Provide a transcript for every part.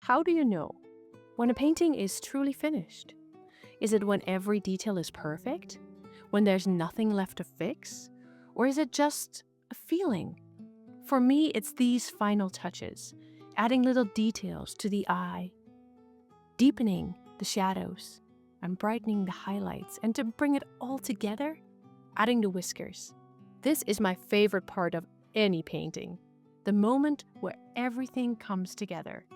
How do you know when a painting is truly finished? Is it when every detail is perfect? When there's nothing left to fix? Or is it just a feeling? For me, it's these final touches, adding little details to the eye, deepening the shadows, and brightening the highlights, and to bring it all together, adding the whiskers. This is my favorite part of any painting, the moment where everything comes together.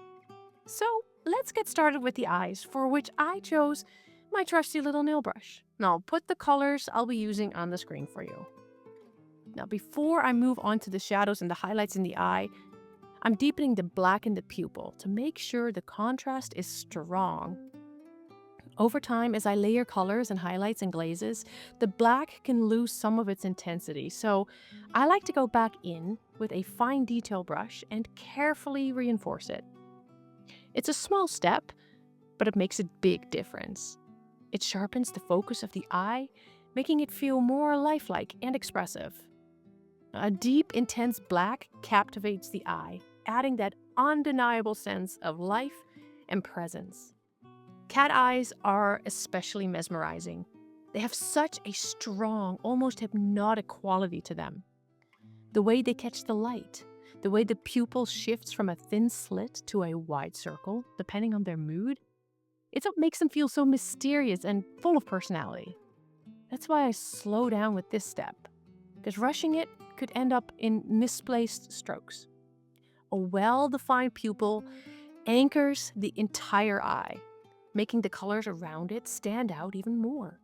So let's get started with the eyes, for which I chose my trusty little nail brush. Now I'll put the colors I'll be using on the screen for you. Now before I move on to the shadows and the highlights in the eye, I'm deepening the black in the pupil to make sure the contrast is strong. Over time, as I layer colors and highlights and glazes, the black can lose some of its intensity, so I like to go back in with a fine detail brush and carefully reinforce it. It's a small step, but it makes a big difference. It sharpens the focus of the eye, making it feel more lifelike and expressive. A deep, intense black captivates the eye, adding that undeniable sense of life and presence. Cat eyes are especially mesmerizing. They have such a strong, almost hypnotic quality to them. The way they catch the light, the way the pupil shifts from a thin slit to a wide circle, depending on their mood, it's what makes them feel so mysterious and full of personality. That's why I slow down with this step, because rushing it could end up in misplaced strokes. A well-defined pupil anchors the entire eye, making the colors around it stand out even more.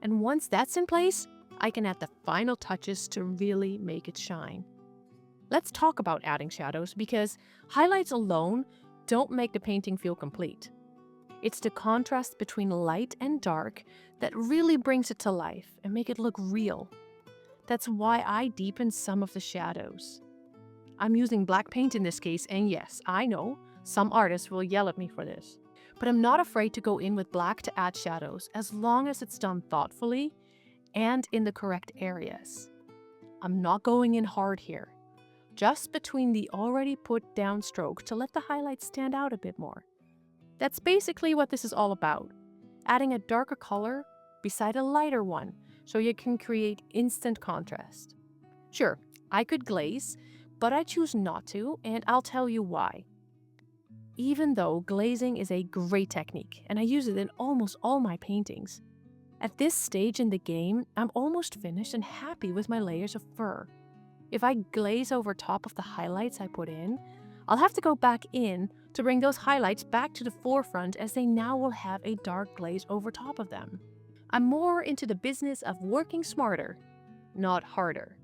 And once that's in place, I can add the final touches to really make it shine. Let's talk about adding shadows, because highlights alone don't make the painting feel complete. It's the contrast between light and dark that really brings it to life and make it look real. That's why I deepen some of the shadows. I'm using black paint in this case, and yes, I know some artists will yell at me for this. But I'm not afraid to go in with black to add shadows, as long as it's done thoughtfully and in the correct areas. I'm not going in hard here, just between the already put down strokes to let the highlights stand out a bit more. That's basically what this is all about, adding a darker color beside a lighter one so you can create instant contrast. Sure, I could glaze, but I choose not to, and I'll tell you why. Even though glazing is a great technique, and I use it in almost all my paintings, at this stage in the game, I'm almost finished and happy with my layers of fur. If I glaze over top of the highlights I put in, I'll have to go back in to bring those highlights back to the forefront, as they now will have a dark glaze over top of them. I'm more into the business of working smarter, not harder.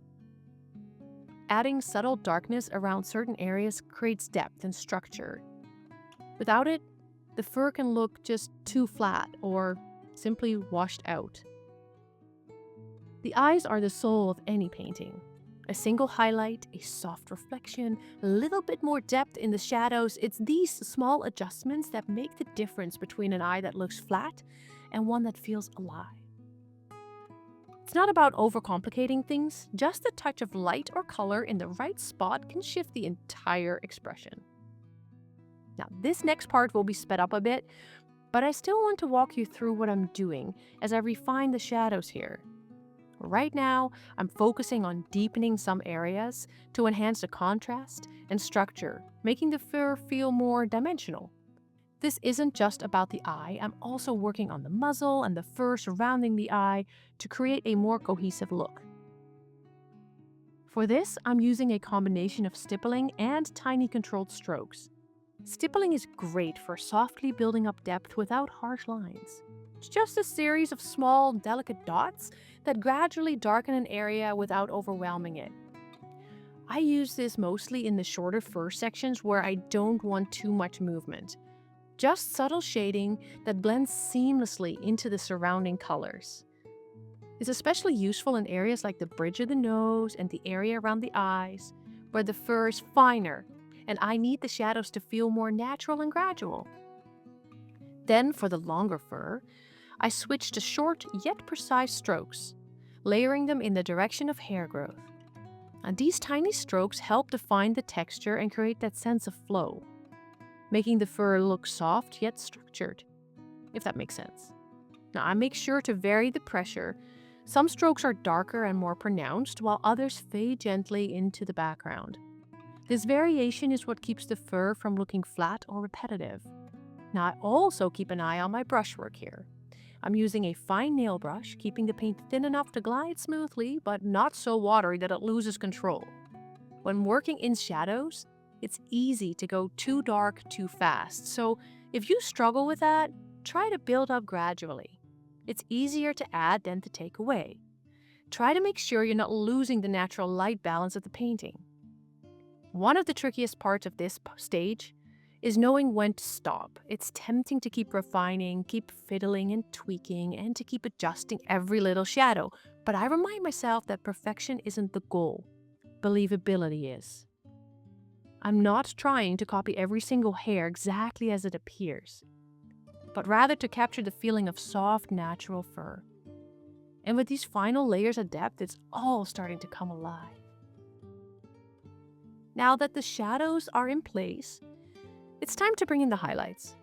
Adding subtle darkness around certain areas creates depth and structure. Without it, the fur can look just too flat or simply washed out. The eyes are the soul of any painting. A single highlight, a soft reflection, a little bit more depth in the shadows, it's these small adjustments that make the difference between an eye that looks flat and one that feels alive. It's not about overcomplicating things, just a touch of light or color in the right spot can shift the entire expression. Now, this next part will be sped up a bit, but I still want to walk you through what I'm doing as I refine the shadows here. Right now, I'm focusing on deepening some areas to enhance the contrast and structure, making the fur feel more dimensional. This isn't just about the eye, I'm also working on the muzzle and the fur surrounding the eye to create a more cohesive look. For this, I'm using a combination of stippling and tiny controlled strokes. Stippling is great for softly building up depth without harsh lines. It's just a series of small, delicate dots that gradually darken an area without overwhelming it. I use this mostly in the shorter fur sections where I don't want too much movement. Just subtle shading that blends seamlessly into the surrounding colors. It's especially useful in areas like the bridge of the nose and the area around the eyes, where the fur is finer and I need the shadows to feel more natural and gradual. Then for the longer fur, I switch to short yet precise strokes, layering them in the direction of hair growth. And these tiny strokes help define the texture and create that sense of flow. making the fur look soft yet structured, if that makes sense. Now, I make sure to vary the pressure. Some strokes are darker and more pronounced, while others fade gently into the background. This variation is what keeps the fur from looking flat or repetitive. Now, I also keep an eye on my brushwork here. I'm using a fine nail brush, keeping the paint thin enough to glide smoothly, but not so watery that it loses control. When working in shadows, it's easy to go too dark too fast, so if you struggle with that, try to build up gradually. It's easier to add than to take away. Try to make sure you're not losing the natural light balance of the painting. One of the trickiest parts of this stage is knowing when to stop. It's tempting to keep refining, keep fiddling and tweaking, and to keep adjusting every little shadow, but I remind myself that perfection isn't the goal. Believability is. I'm not trying to copy every single hair exactly as it appears, but rather to capture the feeling of soft, natural fur. And with these final layers of depth, it's all starting to come alive. Now that the shadows are in place, it's time to bring in the highlights.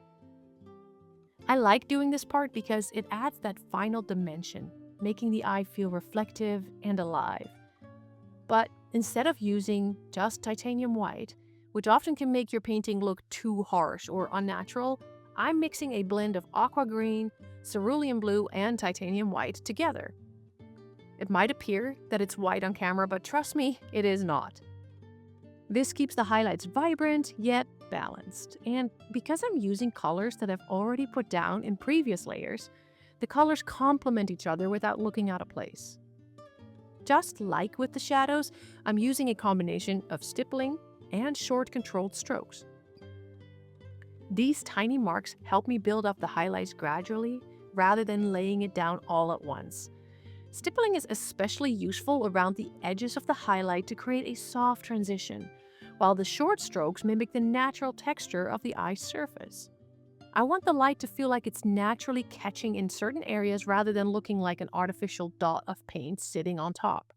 I like doing this part because it adds that final dimension, making the eye feel reflective and alive. But instead of using just titanium white, which often can make your painting look too harsh or unnatural, I'm mixing a blend of aqua green, cerulean blue, and titanium white together. It might appear that it's white on camera, but trust me, it is not. This keeps the highlights vibrant yet balanced, and because I'm using colors that I've already put down in previous layers, the colors complement each other without looking out of place. Just like with the shadows, I'm using a combination of stippling and short controlled strokes. These tiny marks help me build up the highlights gradually rather than laying it down all at once. Stippling is especially useful around the edges of the highlight to create a soft transition, while the short strokes mimic the natural texture of the eye's surface. I want the light to feel like it's naturally catching in certain areas rather than looking like an artificial dot of paint sitting on top.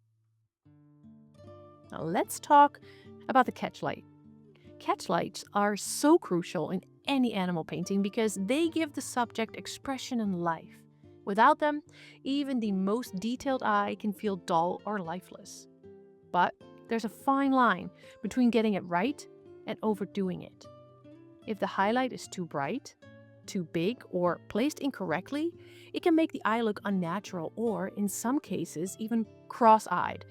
Now let's talk about the catch light. Catch lights are so crucial in any animal painting because they give the subject expression and life. Without them, even the most detailed eye can feel dull or lifeless. But there's a fine line between getting it right and overdoing it. If the highlight is too bright, too big, or placed incorrectly, it can make the eye look unnatural or, in some cases, even cross-eyed.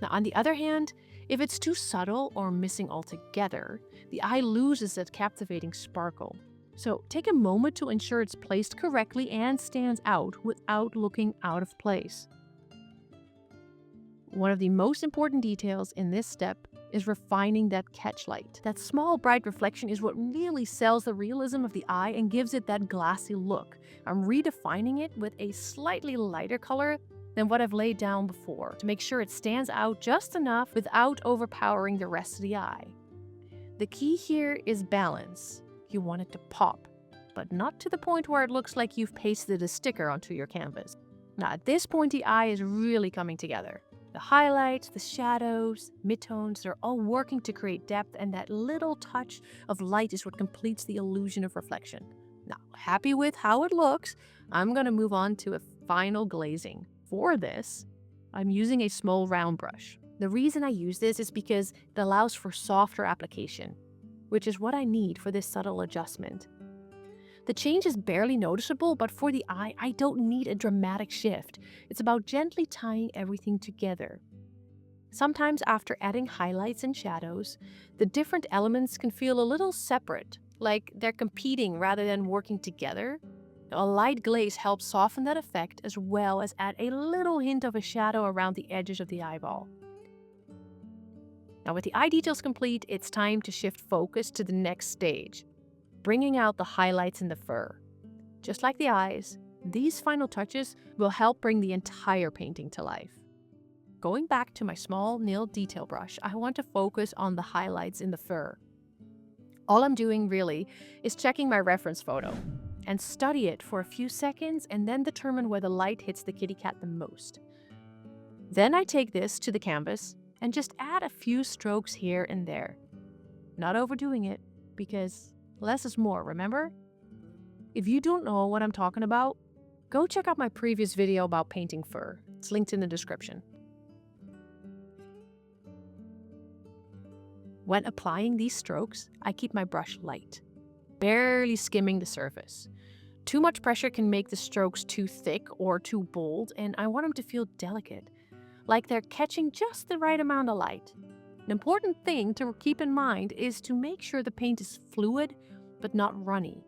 Now, on the other hand, if it's too subtle or missing altogether, the eye loses that captivating sparkle. So take a moment to ensure it's placed correctly and stands out without looking out of place. One of the most important details in this step is refining that catch light. That small bright reflection is what really sells the realism of the eye and gives it that glassy look. I'm redefining it with a slightly lighter color than what I've laid down before to make sure it stands out just enough without overpowering the rest of the eye. The key here is balance. You want it to pop, but not to the point where it looks like you've pasted a sticker onto your canvas. Now at this point, the eye is really coming together. The highlights, the shadows, midtones, they're all working to create depth, and that little touch of light is what completes the illusion of reflection. Now, happy with how it looks, I'm going to move on to a final glazing. For this, I'm using a small round brush. The reason I use this is because it allows for softer application, which is what I need for this subtle adjustment. The change is barely noticeable, but for the eye, I don't need a dramatic shift. It's about gently tying everything together. Sometimes after adding highlights and shadows, the different elements can feel a little separate, like they're competing rather than working together. A light glaze helps soften that effect as well as add a little hint of a shadow around the edges of the eyeball. Now with the eye details complete, it's time to shift focus to the next stage, bringing out the highlights in the fur. Just like the eyes, these final touches will help bring the entire painting to life. Going back to my small nail detail brush, I want to focus on the highlights in the fur. All I'm doing really is checking my reference photo and study it for a few seconds and then determine where the light hits the kitty cat the most. Then I take this to the canvas and just add a few strokes here and there. Not overdoing it, because Less is more, remember? If you don't know what I'm talking about, go check out my previous video about painting fur. It's linked in the description. When applying these strokes, I keep my brush light, barely skimming the surface. Too much pressure can make the strokes too thick or too bold, and I want them to feel delicate, like they're catching just the right amount of light. An important thing to keep in mind is to make sure the paint is fluid but not runny.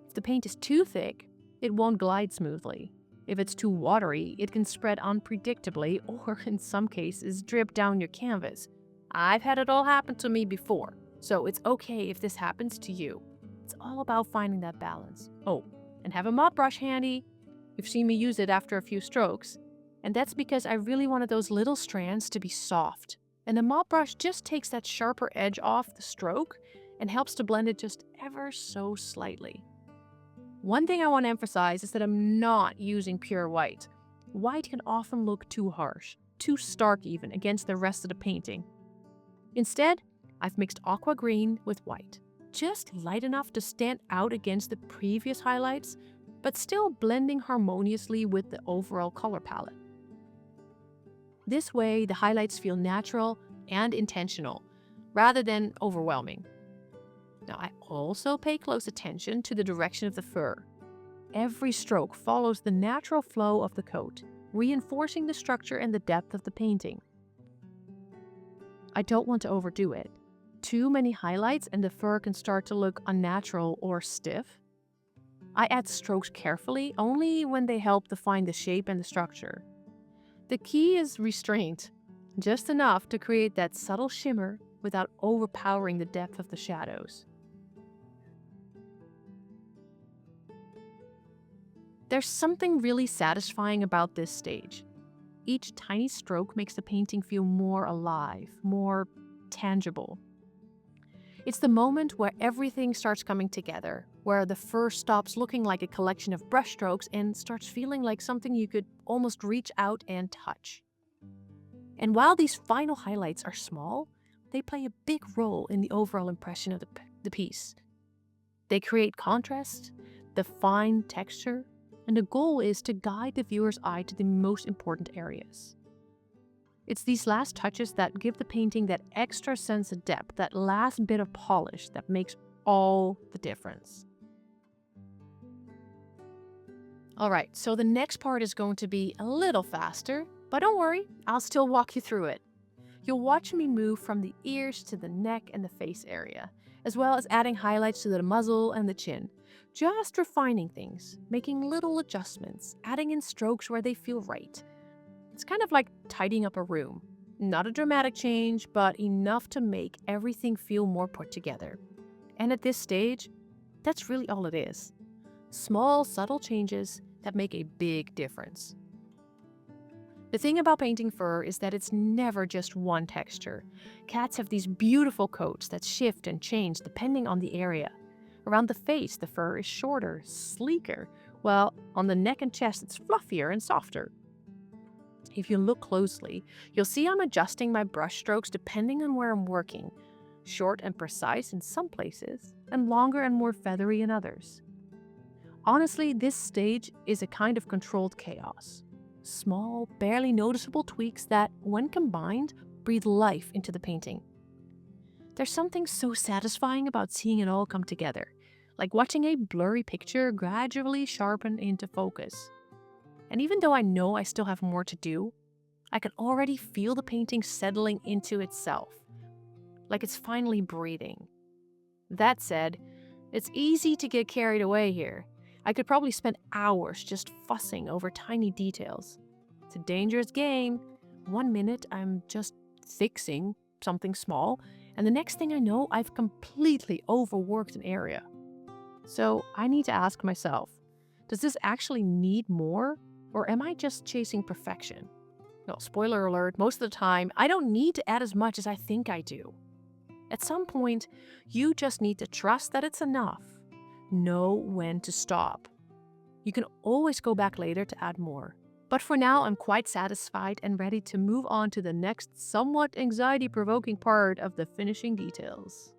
If the paint is too thick, it won't glide smoothly. If it's too watery, it can spread unpredictably or, in some cases, drip down your canvas. I've had it all happen to me before, so it's okay if this happens to you. It's all about finding that balance. Oh, and have a mop brush handy. You've seen me use it after a few strokes. And that's because I really wanted those little strands to be soft. And the mop brush just takes that sharper edge off the stroke and helps to blend it just ever so slightly. One thing I want to emphasize is that I'm not using pure white. White can often look too harsh, too stark even, against the rest of the painting. Instead, I've mixed aqua green with white, just light enough to stand out against the previous highlights, but still blending harmoniously with the overall color palette. This way, the highlights feel natural and intentional, rather than overwhelming. Now, I also pay close attention to the direction of the fur. Every stroke follows the natural flow of the coat, reinforcing the structure and the depth of the painting. I don't want to overdo it. Too many highlights and the fur can start to look unnatural or stiff. I add strokes carefully, only when they help define the shape and the structure. The key is restraint, just enough to create that subtle shimmer without overpowering the depth of the shadows. There's something really satisfying about this stage. Each tiny stroke makes the painting feel more alive, more tangible. It's the moment where everything starts coming together, where the fur stops looking like a collection of brushstrokes and starts feeling like something you could almost reach out and touch. And while these final highlights are small, they play a big role in the overall impression of the piece. They create contrast, define texture, and the goal is to guide the viewer's eye to the most important areas. It's these last touches that give the painting that extra sense of depth, that last bit of polish that makes all the difference. Alright, so the next part is going to be a little faster, but don't worry, I'll still walk you through it. You'll watch me move from the ears to the neck and the face area, as well as adding highlights to the muzzle and the chin. Just refining things, making little adjustments, adding in strokes where they feel right. It's kind of like tidying up a room. Not a dramatic change, but enough to make everything feel more put together. And at this stage, that's really all it is. Small, subtle changes that make a big difference. The thing about painting fur is that it's never just one texture. Cats have these beautiful coats that shift and change depending on the area. Around the face, the fur is shorter, sleeker, while on the neck and chest it's fluffier and softer. If you look closely, you'll see I'm adjusting my brush strokes depending on where I'm working. Short and precise in some places, and longer and more feathery in others. Honestly, this stage is a kind of controlled chaos. Small, barely noticeable tweaks that, when combined, breathe life into the painting. There's something so satisfying about seeing it all come together, like watching a blurry picture gradually sharpen into focus. And even though I know I still have more to do, I can already feel the painting settling into itself, like it's finally breathing. That said, it's easy to get carried away here. I could probably spend hours just fussing over tiny details. It's a dangerous game. 1 minute I'm just fixing something small, and the next thing I know, I've completely overworked an area. So I need to ask myself, does this actually need more? Or am I just chasing perfection? No, spoiler alert, most of the time, I don't need to add as much as I think I do. At some point, you just need to trust that it's enough. Know when to stop. You can always go back later to add more. But for now, I'm quite satisfied and ready to move on to the next somewhat anxiety-provoking part of the finishing details.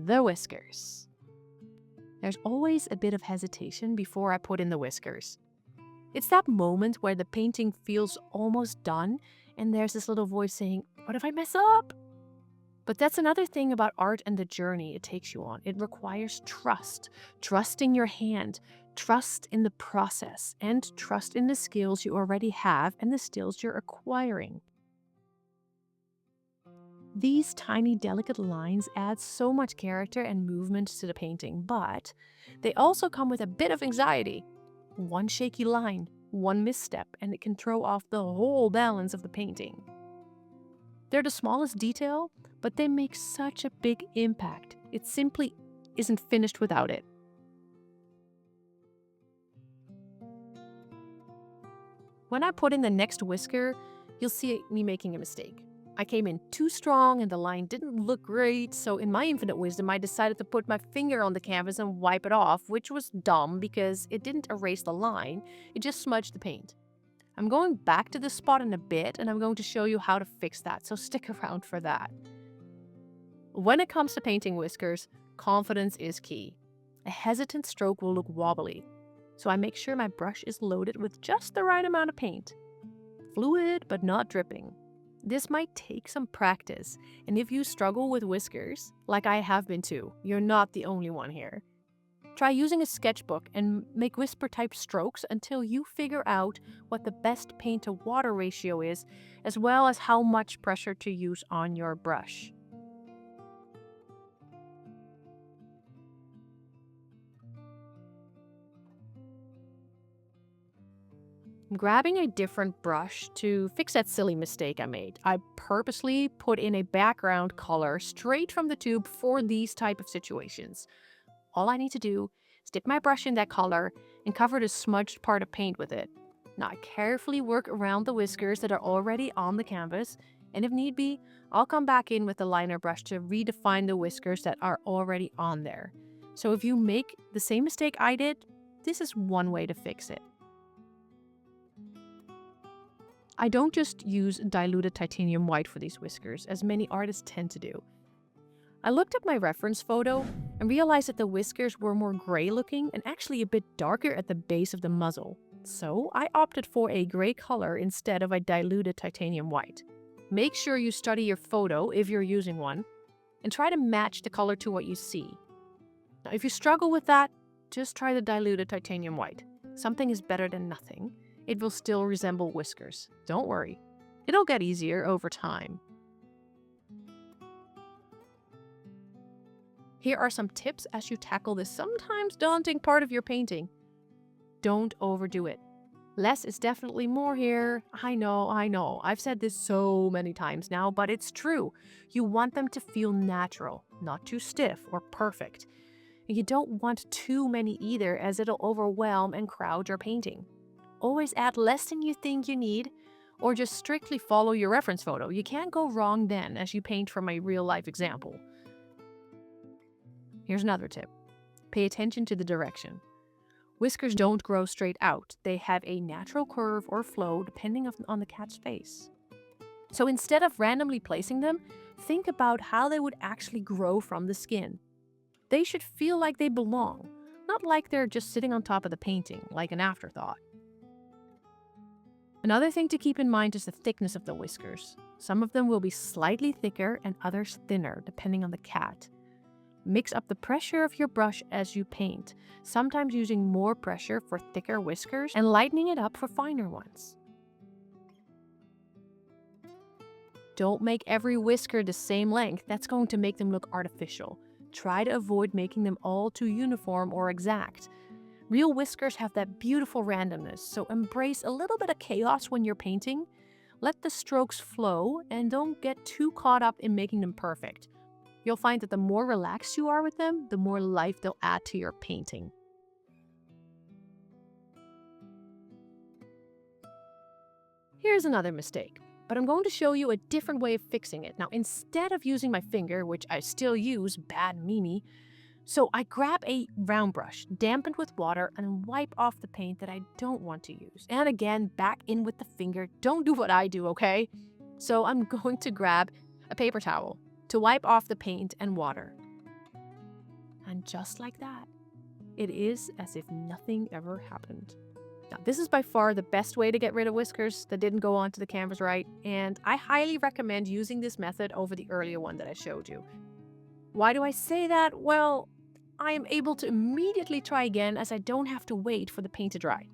The whiskers. There's always a bit of hesitation before I put in the whiskers. It's that moment where the painting feels almost done and there's this little voice saying, "What if I mess up?" But that's another thing about art and the journey it takes you on. It requires trust, trust in your hand, trust in the process, and trust in the skills you already have and the skills you're acquiring. These tiny, delicate lines add so much character and movement to the painting, but they also come with a bit of anxiety. One shaky line, one misstep, and it can throw off the whole balance of the painting. They're the smallest detail, but they make such a big impact. It simply isn't finished without it. When I put in the next whisker, you'll see me making a mistake. I came in too strong and the line didn't look great, so in my infinite wisdom, I decided to put my finger on the canvas and wipe it off, which was dumb because it didn't erase the line, it just smudged the paint. I'm going back to this spot in a bit and I'm going to show you how to fix that, so stick around for that. When it comes to painting whiskers, confidence is key. A hesitant stroke will look wobbly, so I make sure my brush is loaded with just the right amount of paint. Fluid but not dripping. This might take some practice, and if you struggle with whiskers, like I have been too, you're not the only one here. Try using a sketchbook and make whisper-type strokes until you figure out what the best paint-to-water ratio is, as well as how much pressure to use on your brush. I'm grabbing a different brush to fix that silly mistake I made. I purposely put in a background color straight from the tube for these type of situations. All I need to do is dip my brush in that color and cover the smudged part of paint with it. Now I carefully work around the whiskers that are already on the canvas, and if need be, I'll come back in with the liner brush to redefine the whiskers that are already on there. So if you make the same mistake I did, this is one way to fix it. I don't just use diluted titanium white for these whiskers, as many artists tend to do. I looked at my reference photo and realized that the whiskers were more gray looking and actually a bit darker at the base of the muzzle. So I opted for a gray color instead of a diluted titanium white. Make sure you study your photo if you're using one and try to match the color to what you see. Now, if you struggle with that, just try the diluted titanium white. Something is better than nothing. It will still resemble whiskers. Don't worry. It'll get easier over time. Here are some tips as you tackle this sometimes daunting part of your painting. Don't overdo it. Less is definitely more here. I know. I've said this so many times now, but it's true. You want them to feel natural, not too stiff or perfect. And you don't want too many either, as it'll overwhelm and crowd your painting. Always add less than you think you need, or just strictly follow your reference photo. You can't go wrong then as you paint from a real-life example. Here's another tip. Pay attention to the direction. Whiskers don't grow straight out. They have a natural curve or flow depending on the cat's face. So instead of randomly placing them, think about how they would actually grow from the skin. They should feel like they belong, not like they're just sitting on top of the painting, like an afterthought. Another thing to keep in mind is the thickness of the whiskers. Some of them will be slightly thicker and others thinner, depending on the cat. Mix up the pressure of your brush as you paint, sometimes using more pressure for thicker whiskers and lightening it up for finer ones. Don't make every whisker the same length. That's going to make them look artificial. Try to avoid making them all too uniform or exact. Real whiskers have that beautiful randomness, so embrace a little bit of chaos when you're painting. Let the strokes flow and don't get too caught up in making them perfect. You'll find that the more relaxed you are with them, the more life they'll add to your painting. Here's another mistake, but I'm going to show you a different way of fixing it. Now, instead of using my finger, which I still use, bad Mimi, so I grab a round brush, dampened with water, and wipe off the paint that I don't want to use. And again, back in with the finger. Don't do what I do, okay? So I'm going to grab a paper towel to wipe off the paint and water. And just like that, It is as if nothing ever happened. Now, this is by far the best way to get rid of whiskers that didn't go onto the canvas right, and I highly recommend using this method over the earlier one that I showed you. Why do I say that? Well, I am able to immediately try again as I don't have to wait for the paint to dry.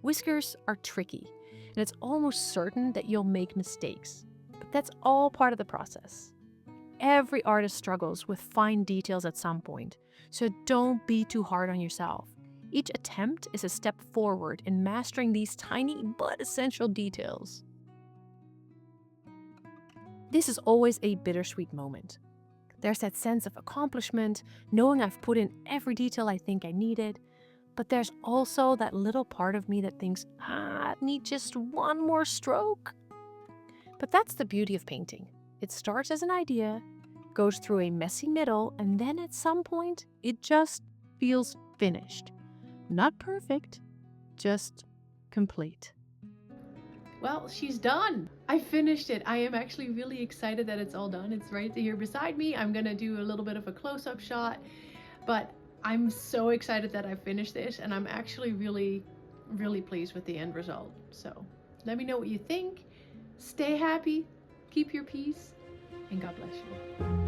Whiskers are tricky, and it's almost certain that you'll make mistakes, but that's all part of the process. Every artist struggles with fine details at some point, so don't be too hard on yourself. Each attempt is a step forward in mastering these tiny but essential details. This is always a bittersweet moment. There's that sense of accomplishment, knowing I've put in every detail I think I needed, but there's also that little part of me that thinks, I need just one more stroke. But that's the beauty of painting. It starts as an idea, goes through a messy middle, and then at some point, it just feels finished. Not perfect, just complete. Well, she's done. I finished it. I am actually really excited that it's all done. It's right here beside me. I'm gonna do a little bit of a close-up shot, but I'm so excited that I finished this, and I'm actually really, really pleased with the end result. So let me know what you think. Stay happy, keep your peace, and God bless you.